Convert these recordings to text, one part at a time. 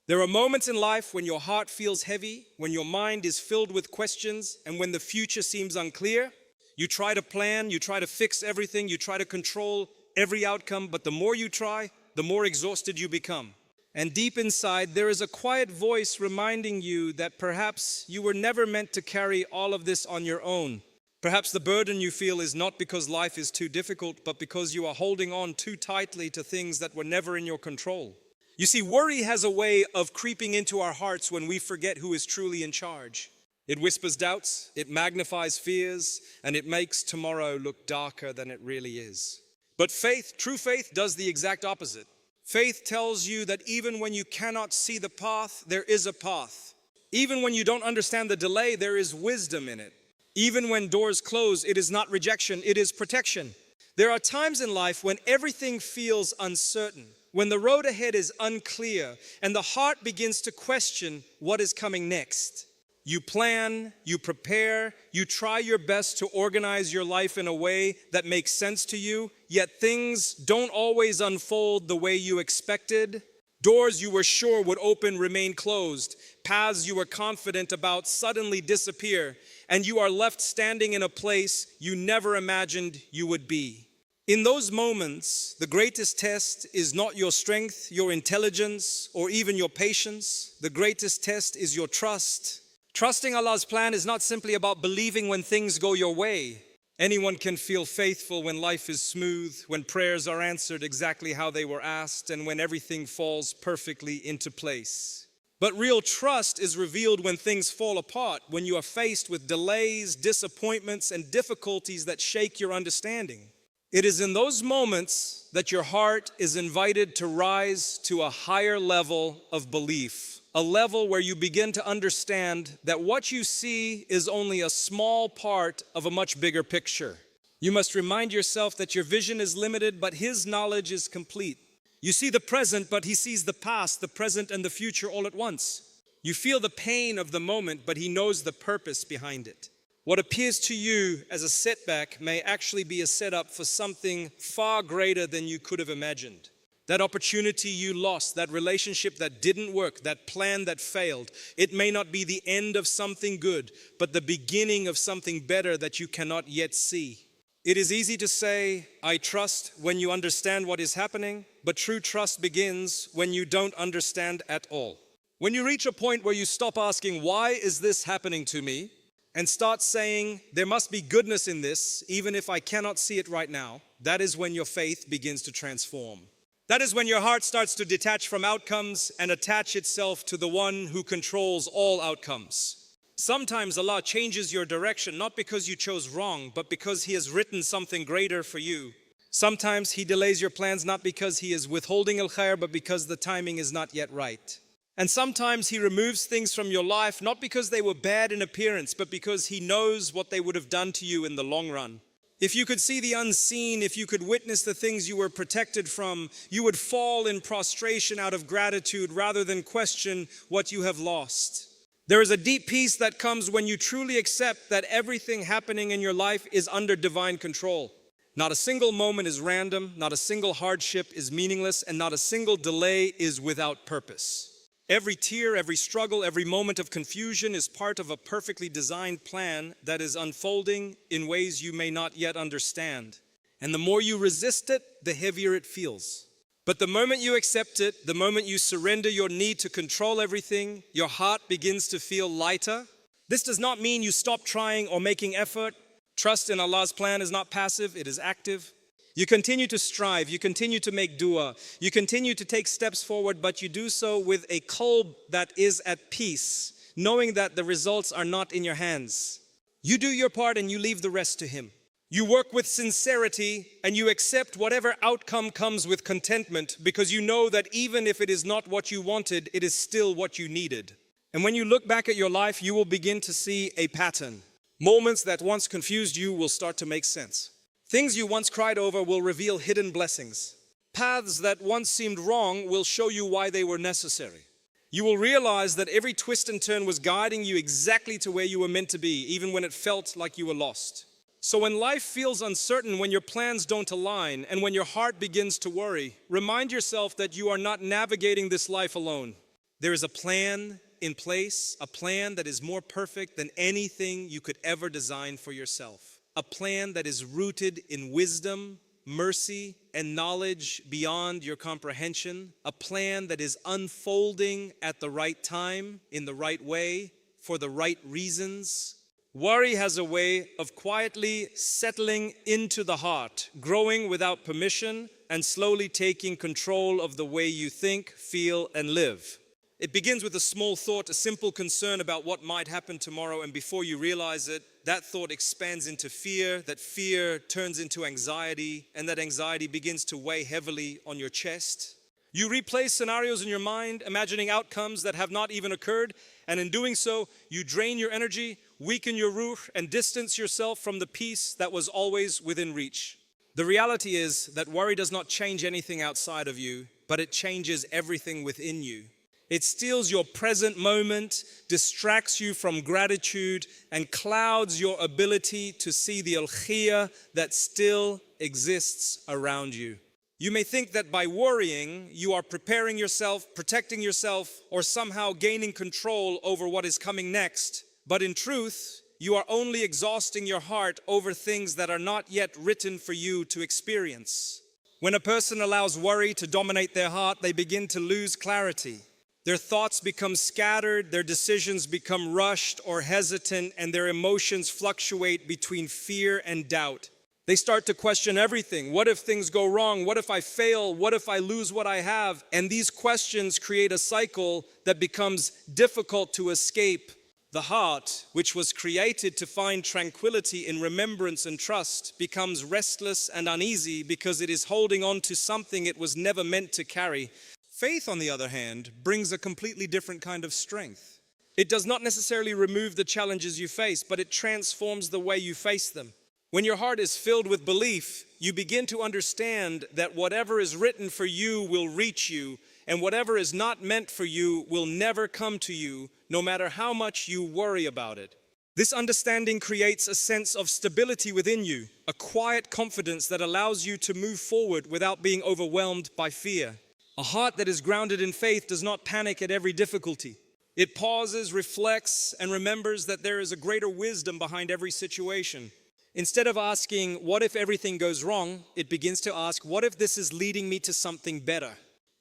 There are moments in life when your heart feels heavy, when your mind is filled with questions, and when the future seems unclear. You try to plan, you try to fix everything, you try to control every outcome, but the more you try, the more exhausted you become. And deep inside, there is a quiet voice reminding you that perhaps you were never meant to carry all of this on your own. Perhaps the burden you feel is not because life is too difficult, but because you are holding on too tightly to things that were never in your control. You see, worry has a way of creeping into our hearts when we forget who is truly in charge. It whispers doubts, it magnifies fears, and it makes tomorrow look darker than it really is. But faith, true faith, does the exact opposite. Faith tells you that even when you cannot see the path, there is a path. Even when you don't understand the delay, there is wisdom in it. Even when doors close, it is not rejection, it is protection. There are times in life when everything feels uncertain, when the road ahead is unclear, and the heart begins to question what is coming next. You plan, you prepare, you try your best to organize your life in a way that makes sense to you, yet things don't always unfold the way you expected. Doors you were sure would open remain closed. Paths you were confident about suddenly disappear, and you are left standing in a place you never imagined you would be. In those moments, the greatest test is not your strength, your intelligence, or even your patience. The greatest test is your trust. Trusting Allah's plan is not simply about believing when things go your way. Anyone can feel faithful when life is smooth, when prayers are answered exactly how they were asked, and when everything falls perfectly into place. But real trust is revealed when things fall apart, when you are faced with delays, disappointments, and difficulties that shake your understanding. It is in those moments that your heart is invited to rise to a higher level of belief, a level where you begin to understand that what you see is only a small part of a much bigger picture. You must remind yourself that your vision is limited, but His knowledge is complete. You see the present, but He sees the past, the present, and the future all at once. You feel the pain of the moment, but He knows the purpose behind it. What appears to you as a setback may actually be a setup for something far greater than you could have imagined. That opportunity you lost, that relationship that didn't work, that plan that failed, it may not be the end of something good, but the beginning of something better that you cannot yet see. It is easy to say, I trust, when you understand what is happening, but true trust begins when you don't understand at all. When you reach a point where you stop asking, why is this happening to me? And start saying, there must be goodness in this, even if I cannot see it right now, that is when your faith begins to transform. That is when your heart starts to detach from outcomes and attach itself to the one who controls all outcomes. Sometimes Allah changes your direction, not because you chose wrong, but because He has written something greater for you. Sometimes He delays your plans not because He is withholding al-khair, but because the timing is not yet right. And sometimes He removes things from your life, not because they were bad in appearance, but because He knows what they would have done to you in the long run. If you could see the unseen, if you could witness the things you were protected from, you would fall in prostration out of gratitude rather than question what you have lost. There is a deep peace that comes when you truly accept that everything happening in your life is under divine control. Not a single moment is random, not a single hardship is meaningless, and not a single delay is without purpose. Every tear, every struggle, every moment of confusion is part of a perfectly designed plan that is unfolding in ways you may not yet understand. And the more you resist it, the heavier it feels. But the moment you accept it, the moment you surrender your need to control everything, your heart begins to feel lighter. This does not mean you stop trying or making effort. Trust in Allah's plan is not passive, it is active. You continue to strive, you continue to make dua, you continue to take steps forward, but you do so with a qalb that is at peace, knowing that the results are not in your hands. You do your part and you leave the rest to Him. You work with sincerity and you accept whatever outcome comes with contentment, because you know that even if it is not what you wanted, it is still what you needed. And when you look back at your life, you will begin to see a pattern. Moments that once confused you will start to make sense. Things you once cried over will reveal hidden blessings. Paths that once seemed wrong will show you why they were necessary. You will realize that every twist and turn was guiding you exactly to where you were meant to be, even when it felt like you were lost. So when life feels uncertain, when your plans don't align, and when your heart begins to worry, remind yourself that you are not navigating this life alone. There is a plan in place, a plan that is more perfect than anything you could ever design for yourself. A plan that is rooted in wisdom, mercy, and knowledge beyond your comprehension. A plan that is unfolding at the right time, in the right way, for the right reasons. Worry has a way of quietly settling into the heart, growing without permission, and slowly taking control of the way you think, feel, and live. It begins with a small thought, a simple concern about what might happen tomorrow, and before you realize it, that thought expands into fear, that fear turns into anxiety, and that anxiety begins to weigh heavily on your chest. You replay scenarios in your mind, imagining outcomes that have not even occurred, and in doing so, you drain your energy, weaken your ruh, and distance yourself from the peace that was always within reach. The reality is that worry does not change anything outside of you, but it changes everything within you. It steals your present moment, distracts you from gratitude, and clouds your ability to see the al-khiyr that still exists around you. You may think that by worrying, you are preparing yourself, protecting yourself, or somehow gaining control over what is coming next. But in truth, you are only exhausting your heart over things that are not yet written for you to experience. When a person allows worry to dominate their heart, they begin to lose clarity. Their thoughts become scattered, their decisions become rushed or hesitant, and their emotions fluctuate between fear and doubt. They start to question everything. What if things go wrong? What if I fail? What if I lose what I have? And these questions create a cycle that becomes difficult to escape. The heart, which was created to find tranquility in remembrance and trust, becomes restless and uneasy because it is holding on to something it was never meant to carry. Faith, on the other hand, brings a completely different kind of strength. It does not necessarily remove the challenges you face, but it transforms the way you face them. When your heart is filled with belief, you begin to understand that whatever is written for you will reach you, and whatever is not meant for you will never come to you, no matter how much you worry about it. This understanding creates a sense of stability within you, a quiet confidence that allows you to move forward without being overwhelmed by fear. A heart that is grounded in faith does not panic at every difficulty. It pauses, reflects, and remembers that there is a greater wisdom behind every situation. Instead of asking, what if everything goes wrong, it begins to ask, what if this is leading me to something better?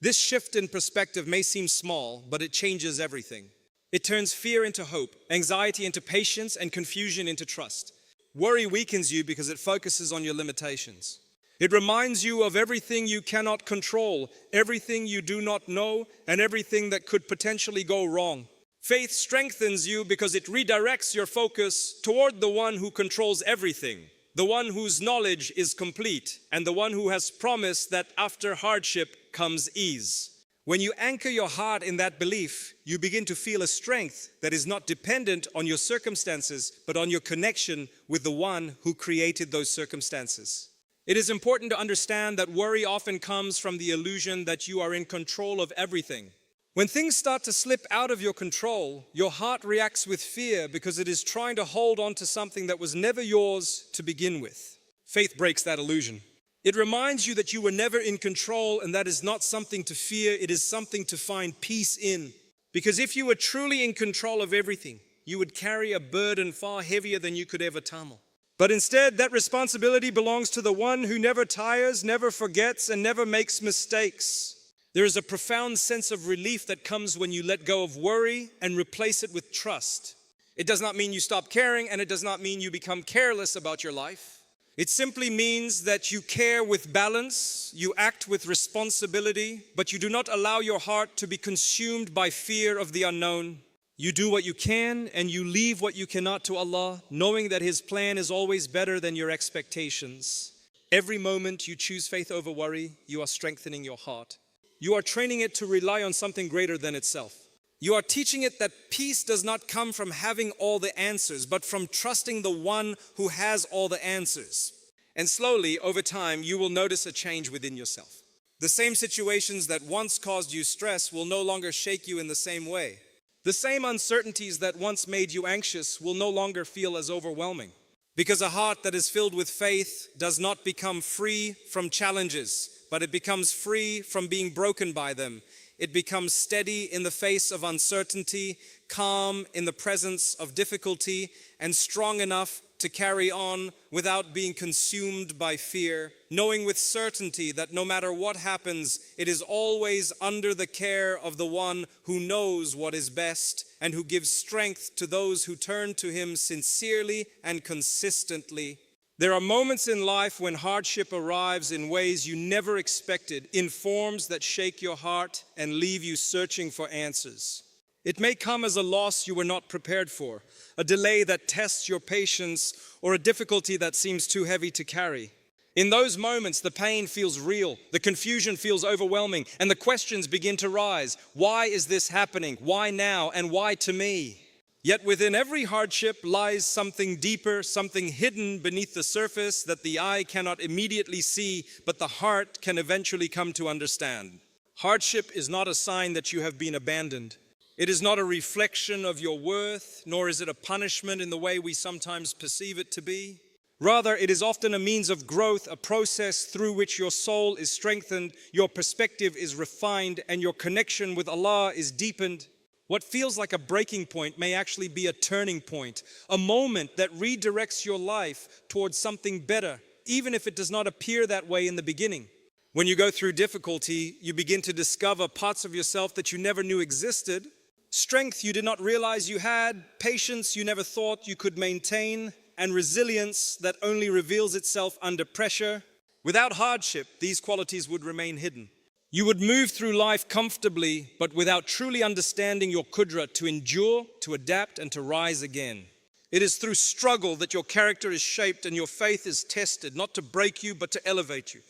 This shift in perspective may seem small, but it changes everything. It turns fear into hope, anxiety into patience, and confusion into trust. Worry weakens you because it focuses on your limitations. It reminds you of everything you cannot control, everything you do not know, and everything that could potentially go wrong. Faith strengthens you because it redirects your focus toward the one who controls everything, the one whose knowledge is complete, and the one who has promised that after hardship comes ease. When you anchor your heart in that belief, you begin to feel a strength that is not dependent on your circumstances, but on your connection with the one who created those circumstances. It is important to understand that worry often comes from the illusion that you are in control of everything. When things start to slip out of your control, your heart reacts with fear because it is trying to hold on to something that was never yours to begin with. Faith breaks that illusion. It reminds you that you were never in control, and that is not something to fear, it is something to find peace in. Because if you were truly in control of everything, you would carry a burden far heavier than you could ever tunnel. But instead, that responsibility belongs to the one who never tires, never forgets, and never makes mistakes. There is a profound sense of relief that comes when you let go of worry and replace it with trust. It does not mean you stop caring, and it does not mean you become careless about your life. It simply means that you care with balance, you act with responsibility, but you do not allow your heart to be consumed by fear of the unknown. You do what you can and you leave what you cannot to Allah, knowing that His plan is always better than your expectations. Every moment you choose faith over worry, you are strengthening your heart. You are training it to rely on something greater than itself. You are teaching it that peace does not come from having all the answers, but from trusting the one who has all the answers. And slowly, over time, you will notice a change within yourself. The same situations that once caused you stress will no longer shake you in the same way. The same uncertainties that once made you anxious will no longer feel as overwhelming. Because a heart that is filled with faith does not become free from challenges, but it becomes free from being broken by them. It becomes steady in the face of uncertainty, calm in the presence of difficulty, and strong enough to carry on without being consumed by fear, knowing with certainty that no matter what happens, it is always under the care of the one who knows what is best and who gives strength to those who turn to him sincerely and consistently. There are moments in life when hardship arrives in ways you never expected, in forms that shake your heart and leave you searching for answers. It may come as a loss you were not prepared for, a delay that tests your patience, or a difficulty that seems too heavy to carry. In those moments, the pain feels real, the confusion feels overwhelming, and the questions begin to rise. Why is this happening? Why now? And why to me? Yet within every hardship lies something deeper, something hidden beneath the surface that the eye cannot immediately see, but the heart can eventually come to understand. Hardship is not a sign that you have been abandoned. It is not a reflection of your worth, nor is it a punishment in the way we sometimes perceive it to be. Rather, it is often a means of growth, a process through which your soul is strengthened, your perspective is refined, and your connection with Allah is deepened. What feels like a breaking point may actually be a turning point, a moment that redirects your life towards something better, even if it does not appear that way in the beginning. When you go through difficulty, you begin to discover parts of yourself that you never knew existed, strength you did not realize you had, patience you never thought you could maintain, and resilience that only reveals itself under pressure. Without hardship, these qualities would remain hidden. You would move through life comfortably, but without truly understanding your qudra to endure, to adapt, and to rise again. It is through struggle that your character is shaped and your faith is tested, not to break you, but to elevate you.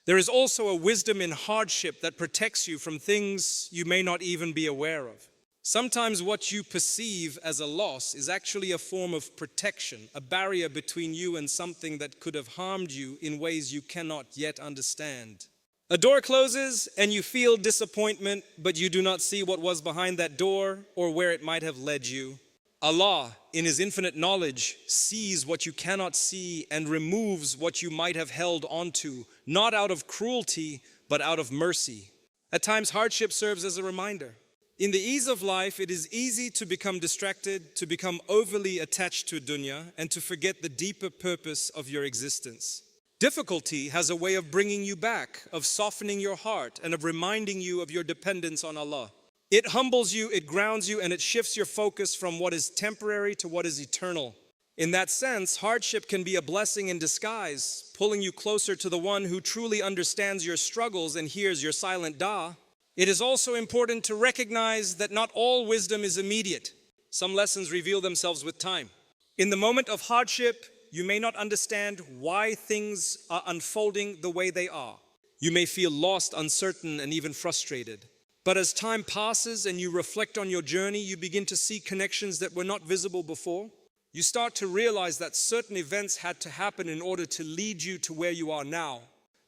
There is also a wisdom in hardship that protects you from things you may not even be aware of. Sometimes what you perceive as a loss is actually a form of protection, a barrier between you and something that could have harmed you in ways you cannot yet understand. A door closes and you feel disappointment, but you do not see what was behind that door or where it might have led you. Allah, in His infinite knowledge, sees what you cannot see and removes what you might have held onto, not out of cruelty, but out of mercy. At times, hardship serves as a reminder. In the ease of life, it is easy to become distracted, to become overly attached to dunya, and to forget the deeper purpose of your existence. Difficulty has a way of bringing you back, of softening your heart, and of reminding you of your dependence on Allah. It humbles you, it grounds you, and it shifts your focus from what is temporary to what is eternal. In that sense, hardship can be a blessing in disguise, pulling you closer to the one who truly understands your struggles and hears your silent dua. It is also important to recognize that not all wisdom is immediate. Some lessons reveal themselves with time. In the moment of hardship, you may not understand why things are unfolding the way they are. You may feel lost, uncertain, and even frustrated. But as time passes and you reflect on your journey, you begin to see connections that were not visible before. You start to realize that certain events had to happen in order to lead you to where you are now.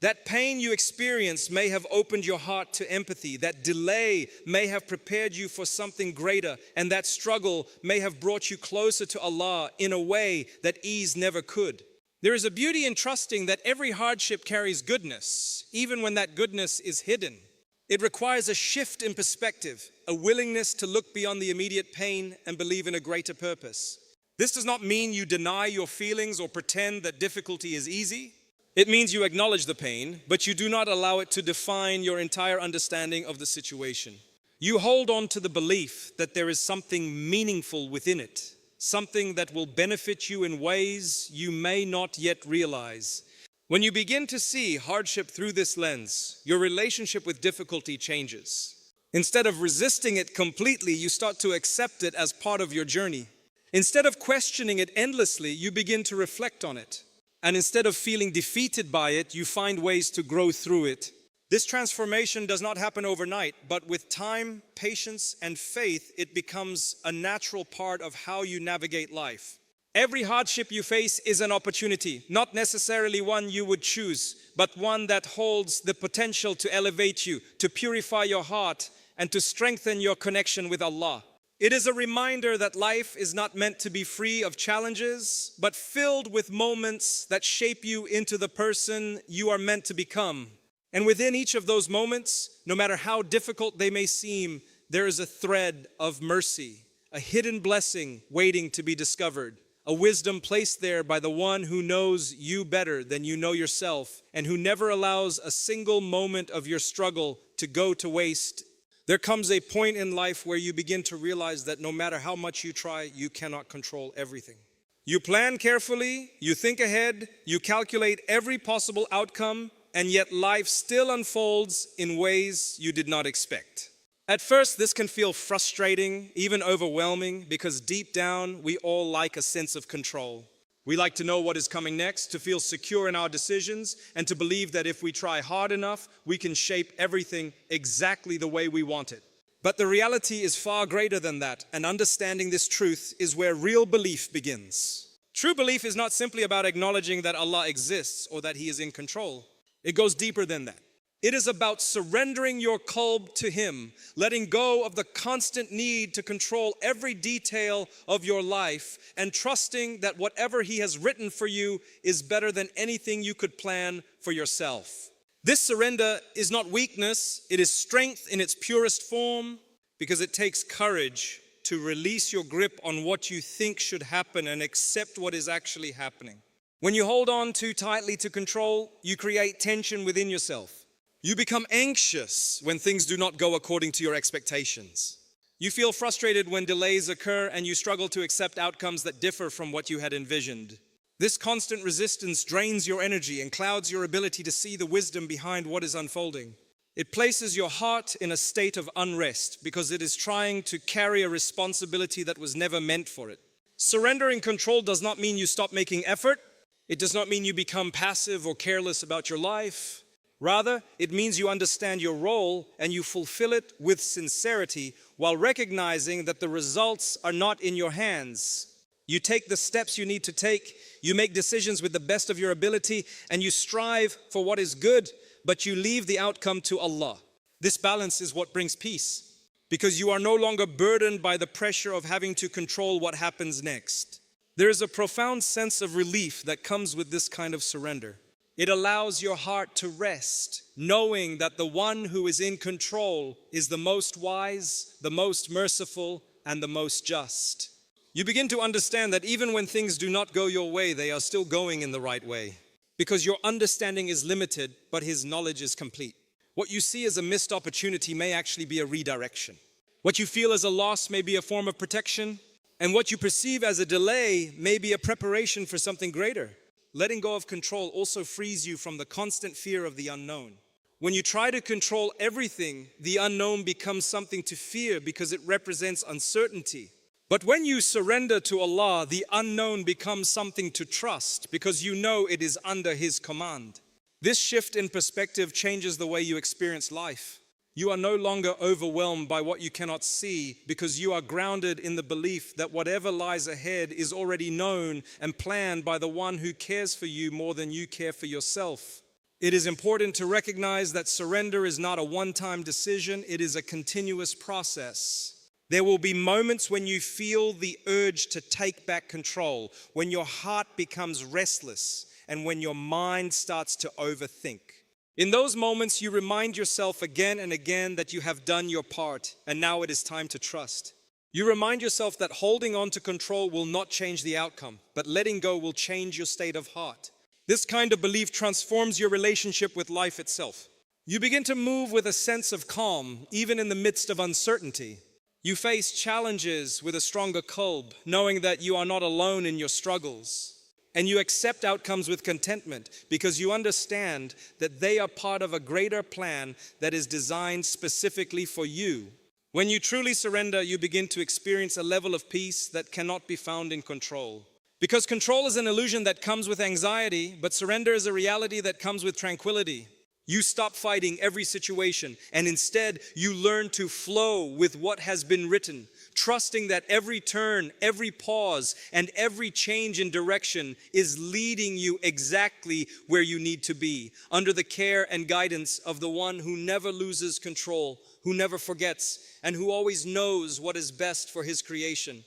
That pain you experienced may have opened your heart to empathy. That delay may have prepared you for something greater. And that struggle may have brought you closer to Allah in a way that ease never could. There is a beauty in trusting that every hardship carries goodness, even when that goodness is hidden. It requires a shift in perspective, a willingness to look beyond the immediate pain and believe in a greater purpose. This does not mean you deny your feelings or pretend that difficulty is easy. It means you acknowledge the pain, but you do not allow it to define your entire understanding of the situation. You hold on to the belief that there is something meaningful within it, something that will benefit you in ways you may not yet realize. When you begin to see hardship through this lens, your relationship with difficulty changes. Instead of resisting it completely, you start to accept it as part of your journey. Instead of questioning it endlessly, you begin to reflect on it. And instead of feeling defeated by it, you find ways to grow through it. This transformation does not happen overnight, but with time, patience, and faith, it becomes a natural part of how you navigate life. Every hardship you face is an opportunity, not necessarily one you would choose, but one that holds the potential to elevate you, to purify your heart, and to strengthen your connection with Allah. It is a reminder that life is not meant to be free of challenges, but filled with moments that shape you into the person you are meant to become. And within each of those moments, no matter how difficult they may seem, there is a thread of mercy, a hidden blessing waiting to be discovered, a wisdom placed there by the one who knows you better than you know yourself, and who never allows a single moment of your struggle to go to waste. There comes a point in life where you begin to realize that no matter how much you try, you cannot control everything. You plan carefully, you think ahead, you calculate every possible outcome, and yet life still unfolds in ways you did not expect. At first, this can feel frustrating, even overwhelming, because deep down, we all like a sense of control. We like to know what is coming next, to feel secure in our decisions, and to believe that if we try hard enough, we can shape everything exactly the way we want it. But the reality is far greater than that, and understanding this truth is where real belief begins. True belief is not simply about acknowledging that Allah exists or that He is in control. It goes deeper than that. It is about surrendering your qalb to Him, letting go of the constant need to control every detail of your life, and trusting that whatever He has written for you is better than anything you could plan for yourself. This surrender is not weakness, it is strength in its purest form, because it takes courage to release your grip on what you think should happen and accept what is actually happening. When you hold on too tightly to control, you create tension within yourself. You become anxious when things do not go according to your expectations. You feel frustrated when delays occur, and you struggle to accept outcomes that differ from what you had envisioned. This constant resistance drains your energy and clouds your ability to see the wisdom behind what is unfolding. It places your heart in a state of unrest because it is trying to carry a responsibility that was never meant for it. Surrendering control does not mean you stop making effort. It does not mean you become passive or careless about your life. Rather, it means you understand your role and you fulfill it with sincerity while recognizing that the results are not in your hands. You take the steps you need to take, you make decisions with the best of your ability, and you strive for what is good, but you leave the outcome to Allah. This balance is what brings peace, because you are no longer burdened by the pressure of having to control what happens next. There is a profound sense of relief that comes with this kind of surrender. It allows your heart to rest, knowing that the one who is in control is the most wise, the most merciful, and the most just. You begin to understand that even when things do not go your way, they are still going in the right way, because your understanding is limited, but His knowledge is complete. What you see as a missed opportunity may actually be a redirection. What you feel as a loss may be a form of protection, and what you perceive as a delay may be a preparation for something greater. Letting go of control also frees you from the constant fear of the unknown. When you try to control everything, the unknown becomes something to fear because it represents uncertainty. But when you surrender to Allah, the unknown becomes something to trust because you know it is under His command. This shift in perspective changes the way you experience life. You are no longer overwhelmed by what you cannot see because you are grounded in the belief that whatever lies ahead is already known and planned by the one who cares for you more than you care for yourself. It is important to recognize that surrender is not a one-time decision, it is a continuous process. There will be moments when you feel the urge to take back control, when your heart becomes restless, and when your mind starts to overthink. In those moments, you remind yourself again and again that you have done your part, and now it is time to trust. You remind yourself that holding on to control will not change the outcome, but letting go will change your state of heart. This kind of belief transforms your relationship with life itself. You begin to move with a sense of calm, even in the midst of uncertainty. You face challenges with a stronger qalb, knowing that you are not alone in your struggles. And you accept outcomes with contentment because you understand that they are part of a greater plan that is designed specifically for you. When you truly surrender, you begin to experience a level of peace that cannot be found in control. Because control is an illusion that comes with anxiety, but surrender is a reality that comes with tranquility. You stop fighting every situation, and instead you learn to flow with what has been written, trusting that every turn, every pause, and every change in direction is leading you exactly where you need to be, under the care and guidance of the one who never loses control, who never forgets, and who always knows what is best for His creation.